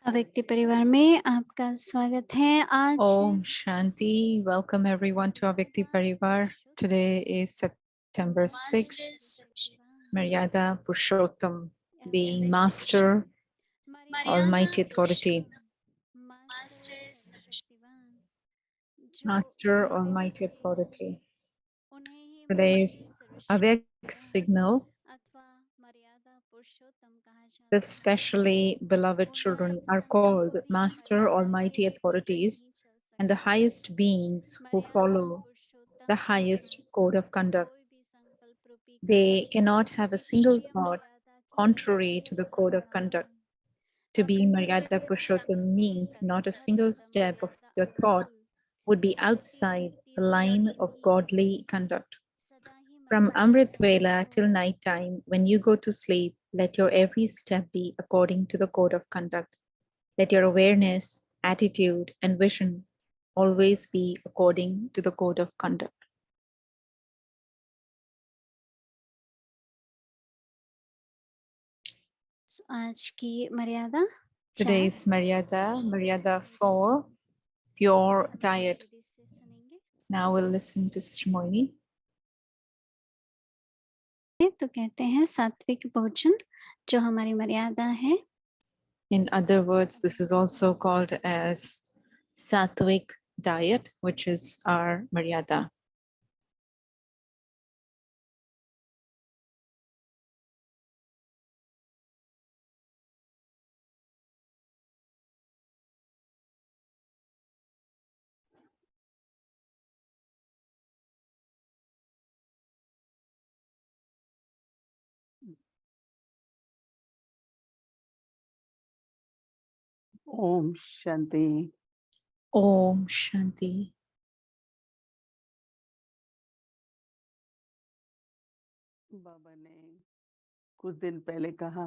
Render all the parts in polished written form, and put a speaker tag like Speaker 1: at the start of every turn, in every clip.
Speaker 1: अव्यक्ति परिवार में आपका स्वागत है आज
Speaker 2: Om Shanti. Welcome everyone to Avyakti Parivar. Today is September 6th. Maryada Purshottam, being Master, Almighty Authority. Master, Almighty Authority. Today's Avyak signal. The specially beloved children are called Master, Almighty Authorities and the highest beings who follow the highest code of conduct. They cannot have a single thought contrary to the code of conduct. To be Maryada Purushottam means not a single step of your thought would be outside the line of godly conduct. From Amrit Vela till night time, when you go to sleep, let your every step be according to the code of conduct. Let your awareness, attitude, and vision always be according to the code of conduct.
Speaker 1: आज की मर्यादा
Speaker 2: Today's Maryada 4, pure diet. Now we'll listen to Sister Mohini.
Speaker 1: तो कहते हैं सात्विक भोजन जो हमारी मर्यादा है.
Speaker 2: In other words, this is also called as Sattvic diet, which is our Maryada.
Speaker 3: Om Shanti.
Speaker 2: Om Shanti.
Speaker 3: बाबा ने कुछ दिन पहले कहा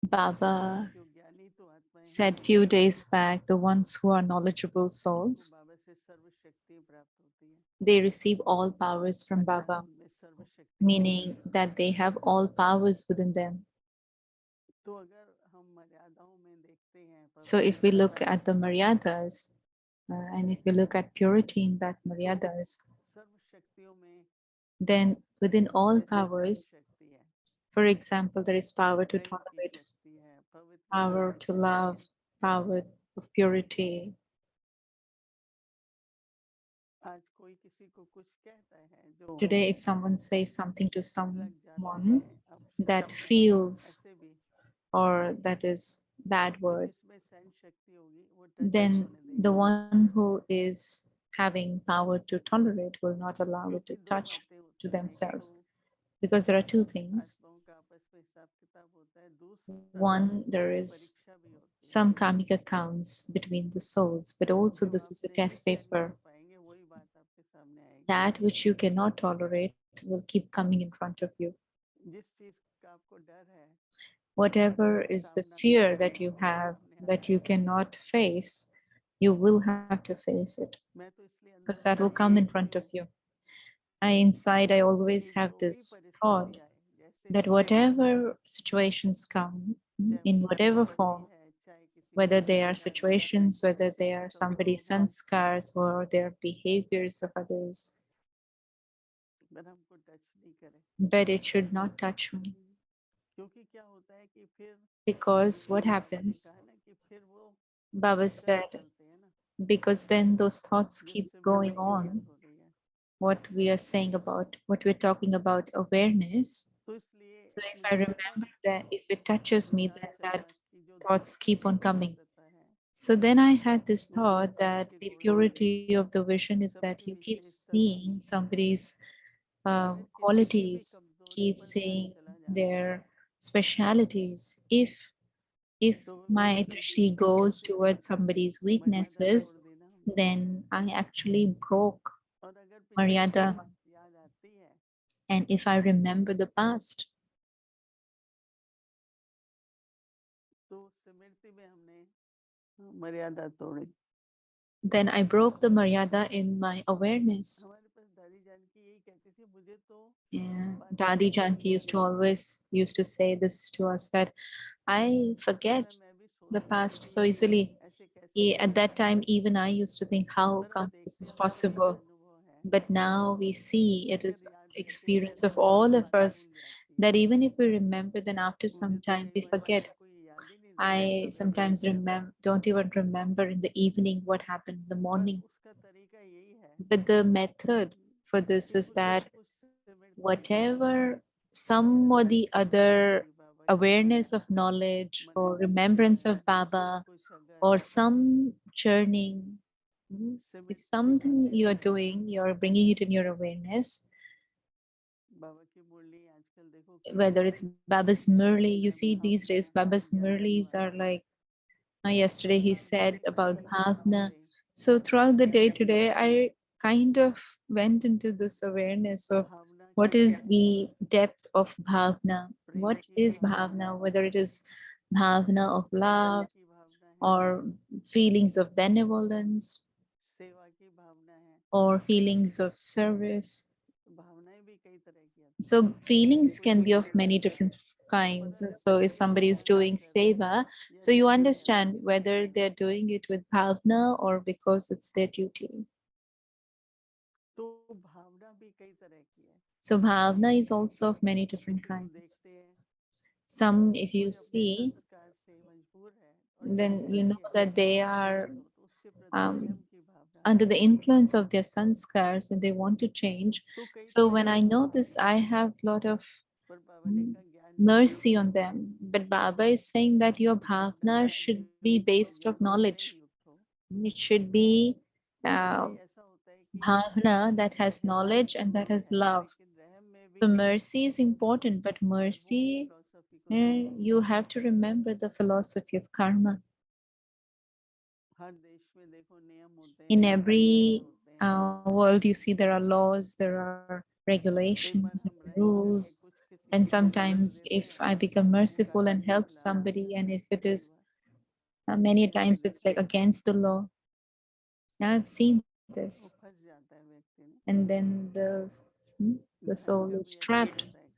Speaker 2: Baba
Speaker 3: जो ज्ञानी तो आत्माएं हैं,
Speaker 2: said few days back, the ones who are knowledgeable souls,
Speaker 3: बाबा से सर्व शक्ति प्राप्त होती है.
Speaker 2: they receive all powers from Baba,
Speaker 3: उनमें सर्व शक्ति
Speaker 2: meaning that they have all powers within them.
Speaker 3: तो अगर हम मर्यादाओं में देखते हैं
Speaker 2: So if we look at the Maryadas, and if we look at purity in that Maryadas,
Speaker 3: सर्व शक्तियों में
Speaker 2: then within all
Speaker 3: जैसे सर्व
Speaker 2: powers,
Speaker 3: शक्ति है,
Speaker 2: for example, there is power to
Speaker 3: प्रेम की
Speaker 2: tolerate,
Speaker 3: शक्ति है, पवित्र
Speaker 2: power to love, power of purity.
Speaker 3: आज कोई किसी को कुछ कहता है जो
Speaker 2: Today, if someone says something to
Speaker 3: लग जाता
Speaker 2: someone
Speaker 3: है,
Speaker 2: that
Speaker 3: अपशब्द
Speaker 2: feels
Speaker 3: ऐसे भी
Speaker 2: or that is bad
Speaker 3: जो
Speaker 2: word,
Speaker 3: जिसमें सहन शक्ति होगी वो टच नहीं
Speaker 2: then
Speaker 3: होने
Speaker 2: the
Speaker 3: देगी,
Speaker 2: one who is having power to tolerate will not allow it to
Speaker 3: क्योंकि दो
Speaker 2: touch
Speaker 3: बातें
Speaker 2: to
Speaker 3: होती हैं.
Speaker 2: themselves.
Speaker 3: तो
Speaker 2: Because there are two things.
Speaker 3: आत्माओं का आपस में हिसाब किताब होता है, दूसरा
Speaker 2: One, there
Speaker 3: ये
Speaker 2: is
Speaker 3: परीक्षा भी होती है.
Speaker 2: some karmic accounts between the souls, but also
Speaker 3: जो
Speaker 2: this is a
Speaker 3: आप
Speaker 2: test
Speaker 3: नहीं
Speaker 2: paper.
Speaker 3: कर पाएंगे वही बात आपके सामने आएगी.
Speaker 2: That which you cannot tolerate will keep coming in front of you.
Speaker 3: जिस चीज का आपको डर है,
Speaker 2: Whatever is the
Speaker 3: सामना
Speaker 2: fear
Speaker 3: करना
Speaker 2: that
Speaker 3: है,
Speaker 2: you
Speaker 3: वो
Speaker 2: have
Speaker 3: सामने
Speaker 2: that you
Speaker 3: आएगा.
Speaker 2: cannot face, you will have to face it
Speaker 3: मैं तो इसलिए
Speaker 2: because
Speaker 3: अंदर
Speaker 2: that will
Speaker 3: से
Speaker 2: come in
Speaker 3: देखती
Speaker 2: front of
Speaker 3: हूँ
Speaker 2: you. Inside, I
Speaker 3: कि
Speaker 2: always have
Speaker 3: जो भी
Speaker 2: this thought
Speaker 3: परिस्थिति आए, जैसे
Speaker 2: that
Speaker 3: भी आए,
Speaker 2: whatever situations come
Speaker 3: चाहे
Speaker 2: in
Speaker 3: वो
Speaker 2: whatever
Speaker 3: संपत्ति
Speaker 2: form,
Speaker 3: है, चाहे किसी
Speaker 2: whether
Speaker 3: का
Speaker 2: they are
Speaker 3: संस्कार है,
Speaker 2: situations, whether
Speaker 3: किसी
Speaker 2: they
Speaker 3: का
Speaker 2: are
Speaker 3: स्वभाव
Speaker 2: somebody's
Speaker 3: है,
Speaker 2: sanskars or their behaviors of others,
Speaker 3: पर हमको टच नहीं करे.
Speaker 2: but it should not touch me.
Speaker 3: क्योंकि क्या होता है कि फिर
Speaker 2: Because what
Speaker 3: बाबा ने
Speaker 2: happens,
Speaker 3: कहा ना कि फिर वो
Speaker 2: Baba
Speaker 3: विचार
Speaker 2: said,
Speaker 3: चलते हैं ना,
Speaker 2: because then those thoughts keep
Speaker 3: जिससे
Speaker 2: going
Speaker 3: मुक्ति की
Speaker 2: on.
Speaker 3: बात हो रही है.
Speaker 2: What we are saying about, what we're talking about awareness.
Speaker 3: तो इसलिए
Speaker 2: So if I
Speaker 3: मुझे लगा
Speaker 2: remember that if it touches me,
Speaker 3: विचार
Speaker 2: then
Speaker 3: चला
Speaker 2: that
Speaker 3: कि जो
Speaker 2: thoughts keep on
Speaker 3: शुद्ध
Speaker 2: coming.
Speaker 3: पवित्रता है,
Speaker 2: So then I had this
Speaker 3: वो हमारे
Speaker 2: thought that
Speaker 3: पवित्र
Speaker 2: the
Speaker 3: गुण
Speaker 2: purity of the vision is that
Speaker 3: सबकी
Speaker 2: you keep
Speaker 3: विशेषता
Speaker 2: seeing
Speaker 3: जानी,
Speaker 2: somebody's
Speaker 3: अगर किसी की भी
Speaker 2: qualities,
Speaker 3: कमजोरियों
Speaker 2: keep
Speaker 3: पर ध्यान
Speaker 2: seeing
Speaker 3: चला जाता है
Speaker 2: their specialities. If
Speaker 3: तो वो
Speaker 2: my
Speaker 3: बिल्कुल
Speaker 2: drishti goes
Speaker 3: उसी
Speaker 2: towards somebody's
Speaker 3: मर्यादा
Speaker 2: weaknesses,
Speaker 3: तोड़ देना.
Speaker 2: then I actually broke
Speaker 3: और अगर पिछली
Speaker 2: Maryada.
Speaker 3: बात याद आती है
Speaker 2: And if I remember the past,
Speaker 3: तो स्मृति में हमने मर्यादा तोड़ी.
Speaker 2: then I broke the Maryada in my awareness.
Speaker 3: हमारे पास दादी जान की यही कहती थी, मुझे तो
Speaker 2: Yeah,
Speaker 3: बातें
Speaker 2: Dadi
Speaker 3: भूल
Speaker 2: Janki
Speaker 3: जाती
Speaker 2: used to
Speaker 3: हैं.
Speaker 2: always used to say this to us that I
Speaker 3: उस
Speaker 2: forget
Speaker 3: समय मैं भी
Speaker 2: the past so easily.
Speaker 3: ऐसे कैसे
Speaker 2: At
Speaker 3: भूल
Speaker 2: that
Speaker 3: सकते
Speaker 2: time,
Speaker 3: हैं?
Speaker 2: even I used to think, how
Speaker 3: पर अब
Speaker 2: come this is
Speaker 3: देखते हैं तो ये
Speaker 2: possible?
Speaker 3: अनुभव है
Speaker 2: But now we see
Speaker 3: कि
Speaker 2: it
Speaker 3: अगर
Speaker 2: is
Speaker 3: याद करते हैं
Speaker 2: experience
Speaker 3: तो
Speaker 2: of
Speaker 3: बहुत
Speaker 2: all of
Speaker 3: बातें
Speaker 2: us
Speaker 3: भूल जाती हैं।
Speaker 2: that even if we remember, then after
Speaker 3: मुझे
Speaker 2: some
Speaker 3: तो
Speaker 2: time
Speaker 3: कई
Speaker 2: we
Speaker 3: बार
Speaker 2: forget.
Speaker 3: शाम को ये याद ही नहीं रहता कि
Speaker 2: I
Speaker 3: कब सुबह
Speaker 2: sometimes
Speaker 3: क्या हुआ।
Speaker 2: don't even remember in the evening what happened in the
Speaker 3: पर
Speaker 2: morning.
Speaker 3: उसका तरीका यही है
Speaker 2: But the method for this
Speaker 3: कि
Speaker 2: is
Speaker 3: कुछ ना
Speaker 2: that
Speaker 3: कुछ सिमट जाए
Speaker 2: whatever some or the other
Speaker 3: कि बाबा की
Speaker 2: awareness
Speaker 3: महिमा,
Speaker 2: of knowledge
Speaker 3: मन
Speaker 2: or
Speaker 3: में इच्छा,
Speaker 2: remembrance of Baba
Speaker 3: कुछ अगर
Speaker 2: or some churning, if
Speaker 3: सिमट के
Speaker 2: something
Speaker 3: आते
Speaker 2: you are
Speaker 3: हैं।
Speaker 2: doing, you're bringing it in your awareness,
Speaker 3: बाबा की मुरली आजकल देखो
Speaker 2: whether
Speaker 3: कितना
Speaker 2: it's Baba's Murli, you
Speaker 3: कितना
Speaker 2: see these
Speaker 3: Bhavna
Speaker 2: days Baba's
Speaker 3: ज्ञान देने
Speaker 2: Murlis are
Speaker 3: वाला है।
Speaker 2: like, yesterday he
Speaker 3: आप
Speaker 2: said
Speaker 3: देखो
Speaker 2: about
Speaker 3: कई भावनाओं
Speaker 2: Bhavna.
Speaker 3: से
Speaker 2: So throughout the day today, I kind of went into this awareness of
Speaker 3: Bhavna
Speaker 2: what
Speaker 3: क्या
Speaker 2: is
Speaker 3: है?
Speaker 2: the depth of Bhavna.
Speaker 3: Prem
Speaker 2: What
Speaker 3: की
Speaker 2: is
Speaker 3: भावना है,
Speaker 2: Bhavna? Whether it is Bhavna of
Speaker 3: Daya
Speaker 2: love
Speaker 3: की भावना है,
Speaker 2: or feelings of benevolence
Speaker 3: सेवा की भावना है।
Speaker 2: or feelings of service.
Speaker 3: भावनाएं भी कई तरह की आती हैं।
Speaker 2: So feelings
Speaker 3: कोई
Speaker 2: can be of
Speaker 3: सेवा
Speaker 2: many
Speaker 3: करता है
Speaker 2: different
Speaker 3: तो पता
Speaker 2: kinds.
Speaker 3: लगता
Speaker 2: So
Speaker 3: है
Speaker 2: if
Speaker 3: कि वो
Speaker 2: somebody is
Speaker 3: भावना
Speaker 2: doing
Speaker 3: कर रहे हैं
Speaker 2: seva,
Speaker 3: या
Speaker 2: so you
Speaker 3: ड्यूटी कर रहे हैं
Speaker 2: understand
Speaker 3: किसी
Speaker 2: whether
Speaker 3: काम
Speaker 2: they're
Speaker 3: की।
Speaker 2: doing it with bhavna or because it's their duty.
Speaker 3: तो भावना भी कई तरह की है।
Speaker 2: So bhavna is also of many different
Speaker 3: किसी को
Speaker 2: kinds.
Speaker 3: देखते हैं
Speaker 2: Some, if you
Speaker 3: कोई अपने
Speaker 2: see,
Speaker 3: संस्कार से मजबूर है और
Speaker 2: then you know
Speaker 3: जानकारी है
Speaker 2: that they
Speaker 3: कि
Speaker 2: are
Speaker 3: गलत हो तो उसके प्रति
Speaker 2: um,
Speaker 3: रहम की भावना
Speaker 2: under the
Speaker 3: आती है।
Speaker 2: influence of their sanskars and they want to change.
Speaker 3: तो कई
Speaker 2: So
Speaker 3: तरह
Speaker 2: when
Speaker 3: की
Speaker 2: I know
Speaker 3: भावना
Speaker 2: this,
Speaker 3: आती
Speaker 2: I
Speaker 3: है।
Speaker 2: have a lot of
Speaker 3: पर बाबा ने कहा ज्ञान की
Speaker 2: mercy
Speaker 3: भावना
Speaker 2: on
Speaker 3: है।
Speaker 2: them. But Baba is saying that your bhavna
Speaker 3: डालना
Speaker 2: should be
Speaker 3: जीवित हो,
Speaker 2: based of
Speaker 3: ज्ञान से
Speaker 2: knowledge.
Speaker 3: युक्त हो।
Speaker 2: It should be
Speaker 3: तो
Speaker 2: uh,
Speaker 3: कई ऐसा होता है कि
Speaker 2: bhavna that has
Speaker 3: रहम भी
Speaker 2: knowledge and that
Speaker 3: जरूरी
Speaker 2: has
Speaker 3: है,
Speaker 2: love.
Speaker 3: लेकिन रहम में
Speaker 2: So
Speaker 3: भी
Speaker 2: mercy is important, but
Speaker 3: वो भी
Speaker 2: mercy,
Speaker 3: फिलॉसफी को देखो।
Speaker 2: you have to remember the philosophy of karma.
Speaker 3: हर देश में देखो नियम होते
Speaker 2: In
Speaker 3: हैं, कानून
Speaker 2: every
Speaker 3: होते हैं।
Speaker 2: world, you see there are laws, there are
Speaker 3: एक बार
Speaker 2: regulations and
Speaker 3: हम रहम करके
Speaker 2: rules.
Speaker 3: कुछ किसी
Speaker 2: And
Speaker 3: को मदद
Speaker 2: sometimes,
Speaker 3: देते
Speaker 2: if
Speaker 3: हैं
Speaker 2: I
Speaker 3: तो
Speaker 2: become
Speaker 3: उसको
Speaker 2: merciful and
Speaker 3: कानून के
Speaker 2: help
Speaker 3: खिलाफ होता
Speaker 2: somebody,
Speaker 3: है
Speaker 2: and if it
Speaker 3: कई
Speaker 2: is
Speaker 3: bar.
Speaker 2: many times it's like against the law, I've seen
Speaker 3: वो
Speaker 2: this,
Speaker 3: फंस जाता है व्यक्ति ना।
Speaker 2: and then the
Speaker 3: धन
Speaker 2: soul
Speaker 3: का
Speaker 2: is
Speaker 3: भी ऐसा
Speaker 2: trapped.
Speaker 3: होता है।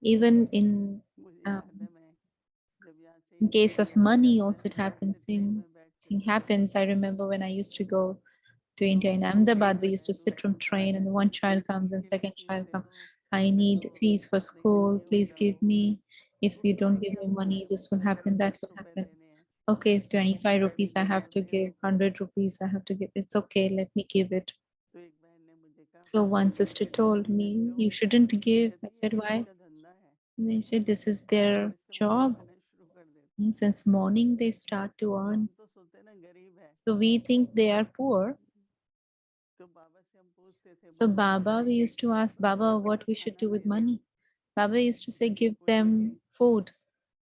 Speaker 2: even in
Speaker 3: मुझे
Speaker 2: um,
Speaker 3: याद है मैं जब यहाँ से
Speaker 2: in case of
Speaker 3: इंडिया से
Speaker 2: money
Speaker 3: जाते
Speaker 2: also it
Speaker 3: थे तो ऐसे
Speaker 2: happens.
Speaker 3: ट्रेन
Speaker 2: Same
Speaker 3: में बैठते
Speaker 2: thing
Speaker 3: थे
Speaker 2: happens. I remember when I used to go to
Speaker 3: तो
Speaker 2: India in
Speaker 3: एक
Speaker 2: Ahmedabad, we used
Speaker 3: बजाय
Speaker 2: to sit from
Speaker 3: दूसरा कहा
Speaker 2: train and one child comes and
Speaker 3: कि नहीं
Speaker 2: second
Speaker 3: फीस
Speaker 2: child
Speaker 3: दे
Speaker 2: comes,
Speaker 3: दो
Speaker 2: I
Speaker 3: नहीं
Speaker 2: need
Speaker 3: तो
Speaker 2: fees for
Speaker 3: लेकिन
Speaker 2: school,
Speaker 3: ये हो
Speaker 2: please give
Speaker 3: जाओ।
Speaker 2: me. If
Speaker 3: तो
Speaker 2: you
Speaker 3: कहते
Speaker 2: don't
Speaker 3: कि
Speaker 2: give me
Speaker 3: आपको
Speaker 2: money, this will happen, that
Speaker 3: 10
Speaker 2: will
Speaker 3: रुपए
Speaker 2: happen.
Speaker 3: देने हैं
Speaker 2: Okay, if
Speaker 3: तो
Speaker 2: 25 rupees I
Speaker 3: बोले
Speaker 2: have
Speaker 3: तो
Speaker 2: to
Speaker 3: दे
Speaker 2: give,
Speaker 3: दो।
Speaker 2: 100 rupees I have to give. It's okay, let me give it.
Speaker 3: तो एक बहन ने मुझे कहा
Speaker 2: So one sister
Speaker 3: बेटा
Speaker 2: told
Speaker 3: तुम
Speaker 2: me,
Speaker 3: देते हो?
Speaker 2: you shouldn't give. I
Speaker 3: कहती ये
Speaker 2: said, why?
Speaker 3: इनका धंधा है।
Speaker 2: And they said, this is
Speaker 3: तो
Speaker 2: their
Speaker 3: इससे वो
Speaker 2: job.
Speaker 3: खाना शुरू कर देते हैं।
Speaker 2: And since morning they start to
Speaker 3: तो
Speaker 2: earn.
Speaker 3: हम तो सोचते हैं ना गरीब है।
Speaker 2: So we think they are poor.
Speaker 3: तो बाबा से हम पूछते थे
Speaker 2: So
Speaker 3: बाबा क्या
Speaker 2: Baba, we
Speaker 3: करें?
Speaker 2: used to ask
Speaker 3: तो
Speaker 2: Baba
Speaker 3: कहते
Speaker 2: what
Speaker 3: बस
Speaker 2: we should
Speaker 3: खाना
Speaker 2: do with
Speaker 3: दे दो।
Speaker 2: money. Baba used to say,
Speaker 3: कहते
Speaker 2: give
Speaker 3: कोई नहीं
Speaker 2: them food.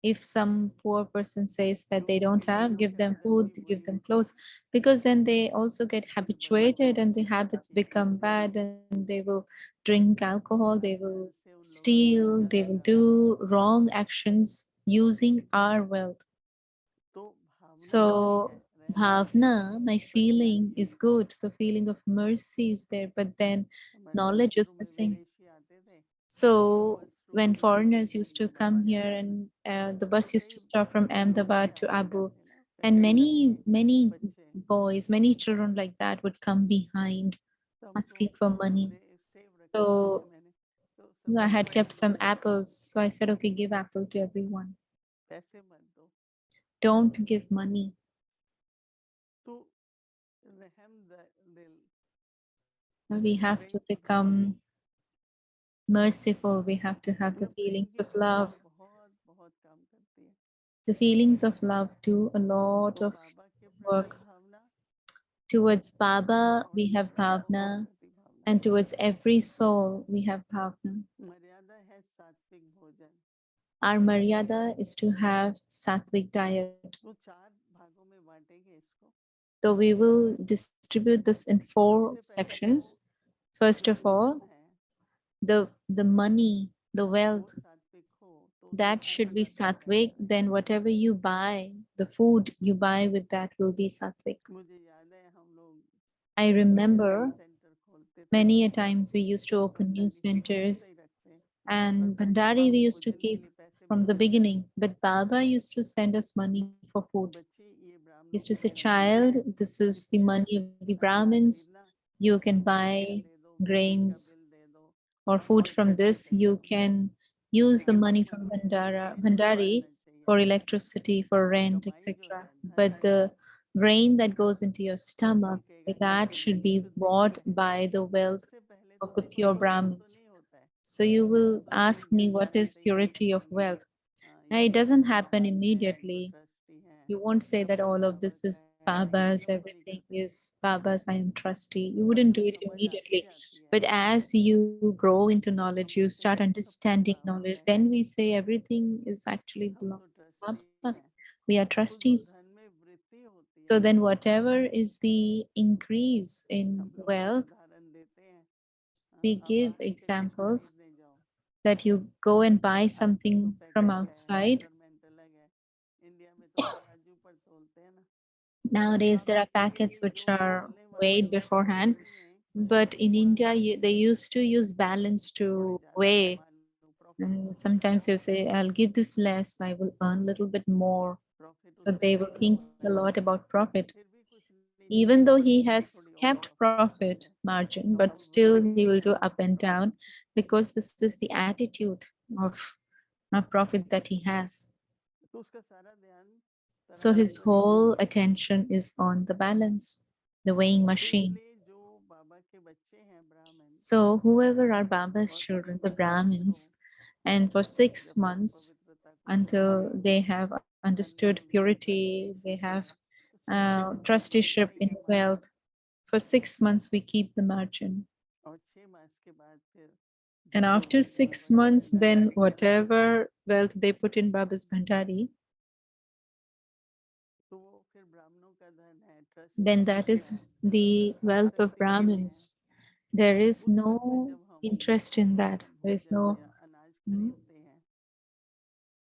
Speaker 2: If some poor person says that
Speaker 3: जो
Speaker 2: they don't have,
Speaker 3: बीमारियों
Speaker 2: give
Speaker 3: के
Speaker 2: them
Speaker 3: अंदर
Speaker 2: food,
Speaker 3: वही
Speaker 2: give
Speaker 3: बोलने
Speaker 2: them
Speaker 3: का
Speaker 2: clothes, because then they also get
Speaker 3: कि बाबा को
Speaker 2: habituated and the habits
Speaker 3: ये
Speaker 2: become
Speaker 3: चीज दे
Speaker 2: bad
Speaker 3: दो
Speaker 2: and they will drink
Speaker 3: तो
Speaker 2: alcohol, they
Speaker 3: हमारे
Speaker 2: will
Speaker 3: घर से उन लोगों को
Speaker 2: steal, they
Speaker 3: निकाला
Speaker 2: will
Speaker 3: जाता है।
Speaker 2: do wrong actions using our wealth.
Speaker 3: तो भावना अच्छी है,
Speaker 2: So
Speaker 3: रहम अच्छी है,
Speaker 2: bhavna, my
Speaker 3: पर ज्ञान
Speaker 2: feeling
Speaker 3: की
Speaker 2: is
Speaker 3: नहीं।
Speaker 2: good. The feeling of mercy is there, but then
Speaker 3: हमारे यहाँ
Speaker 2: knowledge
Speaker 3: शुरू
Speaker 2: is
Speaker 3: में
Speaker 2: missing.
Speaker 3: विदेशी आते थे तो
Speaker 2: So
Speaker 3: बस
Speaker 2: when
Speaker 3: रुकती थी
Speaker 2: foreigners
Speaker 3: कहीं
Speaker 2: used to
Speaker 3: Baba
Speaker 2: come here
Speaker 3: जाता था।
Speaker 2: and the
Speaker 3: तो
Speaker 2: bus used
Speaker 3: कई
Speaker 2: to stop from
Speaker 3: बच्चे
Speaker 2: Ahmedabad to
Speaker 3: आते
Speaker 2: Abu,
Speaker 3: जाते ना
Speaker 2: and
Speaker 3: कई
Speaker 2: many
Speaker 3: बच्चे
Speaker 2: boys, many children like that would come behind
Speaker 3: तो हमको
Speaker 2: asking for money.
Speaker 3: सेब रखे हुए थे
Speaker 2: So
Speaker 3: मैंने तो सबको
Speaker 2: I had
Speaker 3: पैसे
Speaker 2: kept
Speaker 3: मत
Speaker 2: some
Speaker 3: दो
Speaker 2: apples. So I said, okay, give apple to everyone.
Speaker 3: पैसे मत दो।
Speaker 2: Don't give money.
Speaker 3: तो रहम दिल
Speaker 2: We have to
Speaker 3: प्रेम की भावना
Speaker 2: become merciful. We have to have the
Speaker 3: जो प्रेम
Speaker 2: feelings
Speaker 3: की
Speaker 2: of
Speaker 3: भावना
Speaker 2: love.
Speaker 3: बहुत बहुत काम करती है।
Speaker 2: The feelings of love do a lot
Speaker 3: वो
Speaker 2: of
Speaker 3: बाबा के प्रति
Speaker 2: work.
Speaker 3: भावना
Speaker 2: Towards Baba,
Speaker 3: और
Speaker 2: we have
Speaker 3: संतानों के
Speaker 2: bhavna,
Speaker 3: प्रति भावना।
Speaker 2: and towards every soul, we have bhavna.
Speaker 3: मर्यादा है सात्विक भोजन।
Speaker 2: Our Maryada is to have sattvic diet.
Speaker 3: वो चार भागों में बांटेंगे इसको।
Speaker 2: So we will distribute this in 4
Speaker 3: सबसे पहले तो
Speaker 2: sections. First
Speaker 3: जो
Speaker 2: of
Speaker 3: इनकम
Speaker 2: all,
Speaker 3: है
Speaker 2: the money, the
Speaker 3: वो
Speaker 2: wealth,
Speaker 3: सात्विक हो तो उसमें
Speaker 2: that should be
Speaker 3: अन्नदाता कहते
Speaker 2: sattvic.
Speaker 3: हैं।
Speaker 2: Then whatever you buy, the food you buy with that will be sattvic.
Speaker 3: मुझे याद है हम लोग
Speaker 2: I
Speaker 3: नए
Speaker 2: remember
Speaker 3: सेंटर खोलते थे
Speaker 2: many a times we used to
Speaker 3: तो
Speaker 2: open new
Speaker 3: भंडारी जी शुरू से ही
Speaker 2: centers
Speaker 3: रखते हैं और
Speaker 2: and
Speaker 3: पहले
Speaker 2: Bhandari we
Speaker 3: Babu
Speaker 2: used to
Speaker 3: भोजन के
Speaker 2: keep
Speaker 3: लिए पैसे
Speaker 2: from the
Speaker 3: भेजते थे।
Speaker 2: beginning, but Baba used to send us money for food.
Speaker 3: बच्चे ये
Speaker 2: He used
Speaker 3: ब्राह्मणों
Speaker 2: to
Speaker 3: को
Speaker 2: say,
Speaker 3: कहते थे
Speaker 2: child, this
Speaker 3: कि
Speaker 2: is the money of the
Speaker 3: सारा
Speaker 2: Brahmins.
Speaker 3: खरीदना,
Speaker 2: You can
Speaker 3: राशन
Speaker 2: buy
Speaker 3: दे दो, बिजली का
Speaker 2: grains
Speaker 3: बिल दे दो
Speaker 2: or
Speaker 3: और
Speaker 2: food from
Speaker 3: खर्चे
Speaker 2: this.
Speaker 3: करते
Speaker 2: You
Speaker 3: रहो।
Speaker 2: can use the
Speaker 3: लेकिन
Speaker 2: money
Speaker 3: उनको
Speaker 2: from
Speaker 3: देना नहीं
Speaker 2: Bhandari
Speaker 3: आना चाहिए।
Speaker 2: for electricity, for
Speaker 3: उसकी
Speaker 2: rent,
Speaker 3: कमाई जो
Speaker 2: etc.
Speaker 3: है, धन
Speaker 2: But
Speaker 3: है,
Speaker 2: the grain that goes into your
Speaker 3: कोई
Speaker 2: stomach,
Speaker 3: कहेगा
Speaker 2: that
Speaker 3: जाके
Speaker 2: should
Speaker 3: दही
Speaker 2: be
Speaker 3: शुद्ध
Speaker 2: bought
Speaker 3: घी है,
Speaker 2: by the wealth
Speaker 3: उससे पहले
Speaker 2: of
Speaker 3: तो
Speaker 2: the
Speaker 3: देखो
Speaker 2: pure
Speaker 3: शुद्ध घी तो
Speaker 2: Brahmins.
Speaker 3: नहीं होता है।
Speaker 2: So you will
Speaker 3: तो
Speaker 2: ask
Speaker 3: लोग
Speaker 2: me, what
Speaker 3: जान
Speaker 2: is
Speaker 3: लेते कि
Speaker 2: purity of wealth?
Speaker 3: ये
Speaker 2: It doesn't happen
Speaker 3: महाराज हैं, तो
Speaker 2: immediately.
Speaker 3: ट्रस्टी हैं,
Speaker 2: You won't say
Speaker 3: तो
Speaker 2: that all of this
Speaker 3: बंदावट
Speaker 2: is
Speaker 3: है,
Speaker 2: Baba's,
Speaker 3: यूं तो नहीं
Speaker 2: everything
Speaker 3: करते।
Speaker 2: is Baba's, I am trustee. You
Speaker 3: बाद
Speaker 2: wouldn't
Speaker 3: में
Speaker 2: do it
Speaker 3: समझ आती
Speaker 2: immediately.
Speaker 3: जाती है।
Speaker 2: But as you grow into knowledge,
Speaker 3: हम
Speaker 2: you
Speaker 3: कहते हैं
Speaker 2: start
Speaker 3: देखो सब कुछ
Speaker 2: understanding
Speaker 3: बाबा
Speaker 2: knowledge,
Speaker 3: का है,
Speaker 2: then we say everything is actually
Speaker 3: हम
Speaker 2: belong
Speaker 3: तो
Speaker 2: to
Speaker 3: ट्रस्टी
Speaker 2: Baba.
Speaker 3: हैं।
Speaker 2: We are
Speaker 3: तो जो
Speaker 2: trustees.
Speaker 3: धन में वृद्धि होती है
Speaker 2: So
Speaker 3: ना,
Speaker 2: then whatever is the increase in
Speaker 3: हम लोग
Speaker 2: wealth,
Speaker 3: उदाहरण देते हैं,
Speaker 2: we
Speaker 3: आप
Speaker 2: give
Speaker 3: बाहर से कुछ
Speaker 2: examples
Speaker 3: खरीदने जाओ,
Speaker 2: that you go and buy
Speaker 3: आजकल तो
Speaker 2: something from
Speaker 3: पैकेट है,
Speaker 2: outside.
Speaker 3: मेजरमेंट अलग है। इंडिया में तो तराजू पर तोलते हैं ना, तो
Speaker 2: Nowadays,
Speaker 3: आप
Speaker 2: there are
Speaker 3: देखेंगे
Speaker 2: packets
Speaker 3: कि
Speaker 2: which
Speaker 3: जो
Speaker 2: are
Speaker 3: तोलने वाले
Speaker 2: weighed
Speaker 3: होते हैं
Speaker 2: beforehand.
Speaker 3: मंडी में,
Speaker 2: But in
Speaker 3: वो
Speaker 2: India,
Speaker 3: हमें
Speaker 2: they used to use balance
Speaker 3: थोड़े
Speaker 2: to
Speaker 3: ज्यादा
Speaker 2: weigh.
Speaker 3: कमा लो,
Speaker 2: And
Speaker 3: प्रॉफिट
Speaker 2: sometimes
Speaker 3: उसमें
Speaker 2: they say, I'll give this less, I will earn a little bit more. So they will
Speaker 3: ज्यादा
Speaker 2: think
Speaker 3: हो
Speaker 2: a
Speaker 3: जाएगा,
Speaker 2: lot about profit.
Speaker 3: फिर भी कुछ नहीं
Speaker 2: Even
Speaker 3: देते,
Speaker 2: though
Speaker 3: बोलते
Speaker 2: he
Speaker 3: हैं कि
Speaker 2: has
Speaker 3: थोड़ी और
Speaker 2: kept
Speaker 3: प्रॉफिट करनी
Speaker 2: profit
Speaker 3: है,
Speaker 2: margin,
Speaker 3: तो
Speaker 2: but
Speaker 3: अब
Speaker 2: still he will
Speaker 3: बढ़ते
Speaker 2: do up
Speaker 3: जाते
Speaker 2: and
Speaker 3: हैं
Speaker 2: down
Speaker 3: profit.
Speaker 2: because this is the attitude of profit that he has.
Speaker 3: तो उसका सारा ध्यान
Speaker 2: So
Speaker 3: तराजू
Speaker 2: his
Speaker 3: पर ही
Speaker 2: whole
Speaker 3: जाता है।
Speaker 2: attention is on the balance, the weighing
Speaker 3: तो
Speaker 2: machine.
Speaker 3: इसलिए जो बाबा के बच्चे हैं ब्राह्मण,
Speaker 2: So whoever are Baba's
Speaker 3: और
Speaker 2: children, the
Speaker 3: 6 महीने तक तो
Speaker 2: Brahmins, and for
Speaker 3: जब
Speaker 2: 6
Speaker 3: तक
Speaker 2: months
Speaker 3: पवित्रता को समझ
Speaker 2: until
Speaker 3: नहीं
Speaker 2: they
Speaker 3: आती,
Speaker 2: have
Speaker 3: धन
Speaker 2: understood
Speaker 3: में
Speaker 2: purity,
Speaker 3: वृद्धि
Speaker 2: they have
Speaker 3: तो 6 महीने तो
Speaker 2: trusteeship
Speaker 3: मिलता ही
Speaker 2: in
Speaker 3: है
Speaker 2: wealth.
Speaker 3: Margin,
Speaker 2: For 6 months, we keep the margin.
Speaker 3: और 6 मास के बाद फिर
Speaker 2: And
Speaker 3: जो
Speaker 2: after
Speaker 3: होगी
Speaker 2: 6
Speaker 3: बाबा के
Speaker 2: months,
Speaker 3: भंडारी
Speaker 2: then
Speaker 3: की कमाई,
Speaker 2: whatever wealth they put in Baba's Bhandari,
Speaker 3: तो वो फिर ब्राह्मणों का धन है,
Speaker 2: then
Speaker 3: ट्रस्टीज
Speaker 2: that
Speaker 3: का
Speaker 2: is
Speaker 3: है,
Speaker 2: the wealth of
Speaker 3: ट्रस्टी के लिए है।
Speaker 2: Brahmins. There is
Speaker 3: उस वक्त फिर
Speaker 2: no
Speaker 3: जब हम
Speaker 2: interest in that. There is
Speaker 3: भोजन
Speaker 2: no
Speaker 3: या अनाज
Speaker 2: mm,
Speaker 3: खरीदते हैं,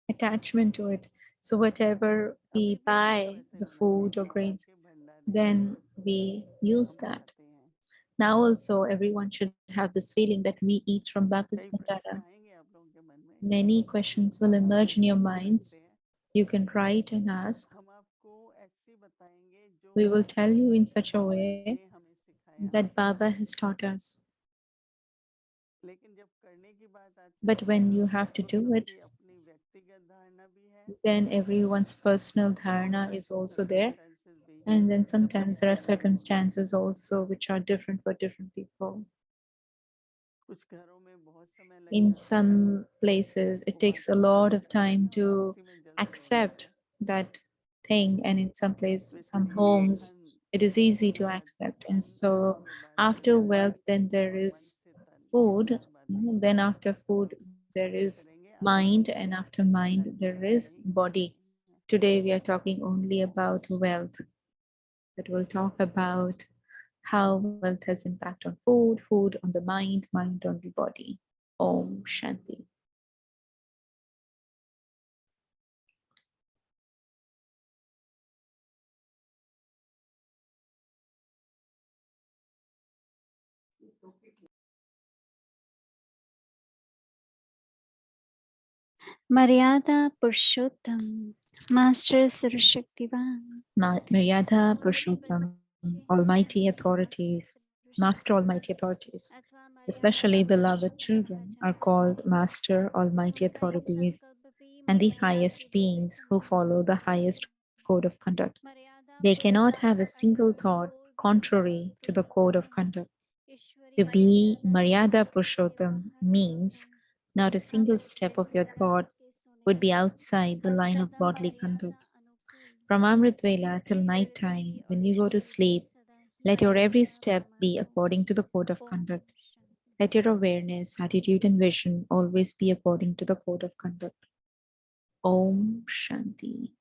Speaker 2: attachment to it. So whatever
Speaker 3: अभी
Speaker 2: we
Speaker 3: भी कुछ
Speaker 2: buy,
Speaker 3: पैसे
Speaker 2: the
Speaker 3: होने चाहिए
Speaker 2: food or
Speaker 3: बाबा
Speaker 2: grains,
Speaker 3: के भंडारे में,
Speaker 2: then we use
Speaker 3: हम
Speaker 2: that.
Speaker 3: खाते हैं।
Speaker 2: Now also everyone should have this feeling that we eat from Baba's
Speaker 3: कई प्रश्न
Speaker 2: Bhandara.
Speaker 3: आएंगे आप लोगों के मन में,
Speaker 2: Many questions will
Speaker 3: आप
Speaker 2: emerge
Speaker 3: मुझे
Speaker 2: in your
Speaker 3: लिख सकते
Speaker 2: minds.
Speaker 3: हैं,
Speaker 2: You can write and ask.
Speaker 3: हम आपको ऐसे बताएंगे जो
Speaker 2: We will tell you in such a
Speaker 3: Baba
Speaker 2: way
Speaker 3: ने हमें सिखाया।
Speaker 2: that Baba has taught us.
Speaker 3: लेकिन जब करने की बात आती
Speaker 2: But
Speaker 3: है
Speaker 2: when you have to
Speaker 3: तो
Speaker 2: do it,
Speaker 3: सबकी अपनी व्यक्तिगत धारणा भी है,
Speaker 2: then everyone's personal dharana is also there.
Speaker 3: Circumstances भी
Speaker 2: And then
Speaker 3: सबके
Speaker 2: sometimes there are
Speaker 3: अलग अलग होते हैं।
Speaker 2: circumstances also which are different for different people.
Speaker 3: कुछ घरों में बहुत समय लग
Speaker 2: In
Speaker 3: जाता है,
Speaker 2: some places, it
Speaker 3: वो बात
Speaker 2: takes a
Speaker 3: को
Speaker 2: lot of
Speaker 3: समझने
Speaker 2: time
Speaker 3: में, और
Speaker 2: to
Speaker 3: उसी में जल्दी हो जाता
Speaker 2: accept
Speaker 3: है।
Speaker 2: that thing. And in some
Speaker 3: तो
Speaker 2: places, some
Speaker 3: इसीलिए
Speaker 2: homes,
Speaker 3: धन
Speaker 2: it is easy
Speaker 3: के
Speaker 2: to
Speaker 3: बाद,
Speaker 2: accept. And
Speaker 3: धन होने
Speaker 2: so
Speaker 3: के बाद फिर
Speaker 2: after
Speaker 3: मन,
Speaker 2: wealth, then there
Speaker 3: और मन
Speaker 2: is
Speaker 3: से तन, ये
Speaker 2: food.
Speaker 3: 4 बातें हैं।
Speaker 2: Then after food,
Speaker 3: और
Speaker 2: there
Speaker 3: फिर
Speaker 2: is
Speaker 3: करेंगे आगे,
Speaker 2: mind. And after mind,
Speaker 3: धन की
Speaker 2: there
Speaker 3: बात
Speaker 2: is
Speaker 3: नहीं कर
Speaker 2: body.
Speaker 3: रहे हैं।
Speaker 2: Today, we are talking only about wealth, but we'll talk about how wealth has impact on food, food on the mind, mind on the body. Om Shanti.
Speaker 1: Maryada Purshottam, Master Sarashaktivan.
Speaker 2: Maryada
Speaker 1: जो भी
Speaker 2: Purshottam,
Speaker 1: बच्चे
Speaker 2: Almighty
Speaker 1: हैं
Speaker 2: authorities,
Speaker 1: master
Speaker 2: Master Almighty
Speaker 1: सर्वशक्तिवान
Speaker 2: authorities,
Speaker 1: अथवा मर्यादा
Speaker 2: especially beloved
Speaker 1: पुरुषोत्तम कहा
Speaker 2: children, are
Speaker 1: जाता है,
Speaker 2: called Master Almighty
Speaker 1: उनका ये
Speaker 2: authorities
Speaker 1: संकल्प भी
Speaker 2: and the
Speaker 1: मर्यादा
Speaker 2: highest
Speaker 1: के दिव्य
Speaker 2: beings who
Speaker 1: समाज
Speaker 2: follow the
Speaker 1: जैसा है।
Speaker 2: highest code of conduct.
Speaker 1: मर्यादा
Speaker 2: They cannot have a
Speaker 1: Purushottam
Speaker 2: single
Speaker 1: अर्थात
Speaker 2: thought
Speaker 1: कोई भी
Speaker 2: contrary to the
Speaker 1: संकल्प
Speaker 2: code of
Speaker 1: नहीं,
Speaker 2: conduct.
Speaker 1: ईश्वरी
Speaker 2: To be
Speaker 1: मर्यादा के
Speaker 2: Maryada
Speaker 1: दायरे के
Speaker 2: Purushottam
Speaker 1: बाहर नहीं
Speaker 2: means
Speaker 1: है।
Speaker 2: not a
Speaker 1: अब
Speaker 2: single step
Speaker 1: फिर
Speaker 2: of your
Speaker 1: से
Speaker 2: thought
Speaker 1: आपके
Speaker 2: would be
Speaker 1: सुने
Speaker 2: outside the
Speaker 1: her
Speaker 2: line of
Speaker 1: Kadam
Speaker 2: godly
Speaker 1: मर्यादा
Speaker 2: conduct.
Speaker 1: अनुकूल,
Speaker 2: From Amrit Vela till
Speaker 1: Smriti
Speaker 2: night
Speaker 1: वृद्धि
Speaker 2: time,
Speaker 1: और
Speaker 2: when you go to
Speaker 1: प्रचुरता
Speaker 2: sleep,
Speaker 1: सदा ही
Speaker 2: let your every
Speaker 1: मर्यादा
Speaker 2: step
Speaker 1: परमार्थ
Speaker 2: be
Speaker 1: हो।
Speaker 2: according to the code of
Speaker 1: Om
Speaker 2: conduct.
Speaker 1: Shanti.
Speaker 2: Let your awareness, attitude, and vision always be according to the code of conduct. Om Shanti.